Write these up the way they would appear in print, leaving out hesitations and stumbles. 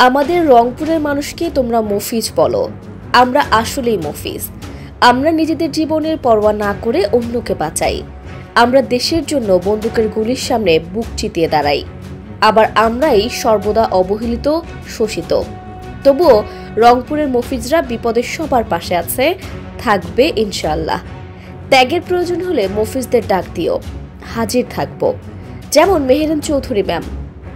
আমাদের রংপুরের মানুষকে তোমরা মফিজ বলো, আমরা আসলেই মফিজ। আমরা নিজেদের জীবনের পরোয়া না করে অন্যকে বাঁচাই। আমরা দেশের জন্য বন্দুকের গুলির সামনে বুক চিতিয়ে দাঁড়াই। আবার আমরাই সর্বদা অবহেলিত, শোষিত। তবুও রংপুরের মফিজরা বিপদের সবার পাশে আছে, থাকবে ইনশাআল্লাহ। ত্যাগের প্রয়োজন হলে মফিজদের ডাক দিও, হাজির থাকবো। যেমন মেহেরান চৌধুরী ম্যাম,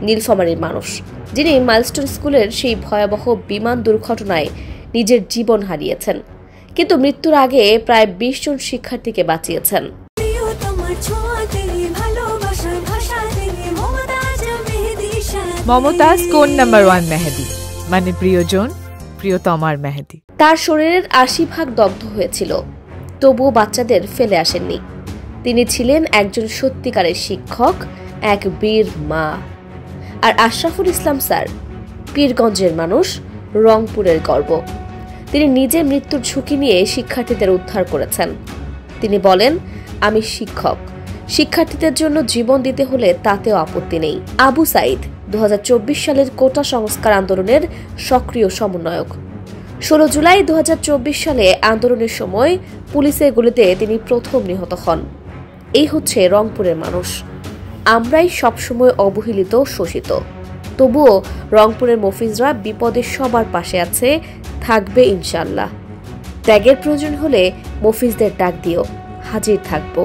নীলফামারীর মানুষ, যিনি মাইলস্টোন স্কুলের সেই ভয়াবহ বিমান দুর্ঘটনায় নিজের জীবন হারিয়েছেন, কিন্তু মৃত্যুর আগে প্রায় 20 জন শিক্ষার্থীকে বাঁচিয়েছেন। মমতাজ কোন নাম্বার 1 মেহেদি, মানে প্রিয়জন, প্রিয়তমার মেহেদি। তার শরীরের 80% দগ্ধ হয়েছিল, তবুও বাচ্চাদের ফেলে আসেননি। তিনি ছিলেন একজন সত্যিকারের শিক্ষক, এক বীর মা। আর আশরাফুল ইসলাম স্যার, পীরগঞ্জের মানুষ, রংপুরের গর্ব। তিনি নিজে মৃত্যুর ঝুঁকি নিয়ে শিক্ষার্থীদের উদ্ধার করেছেন। তিনি বলেন, আমি শিক্ষক, শিক্ষার্থীদের জন্য জীবন দিতে হলে তাতেও আপত্তি নেই। আবু সাইদ 2024 সালের কোটা সংস্কার আন্দোলনের সক্রিয় সমন্বয়ক। 16 জুলাই 2024 সালে আন্দোলনের সময় পুলিশের গুলিতে তিনি প্রথম নিহত হন। এই হচ্ছে রংপুরের মানুষ। আমরাই সবসময় অবহেলিত, শোষিত। তবুও রংপুরের মফিজরা বিপদে সবার পাশে আছে, থাকবে ইনশাআল্লাহ। ত্যাগের প্রয়োজন হলে মফিজদের ডাক দিও, হাজির থাকবো।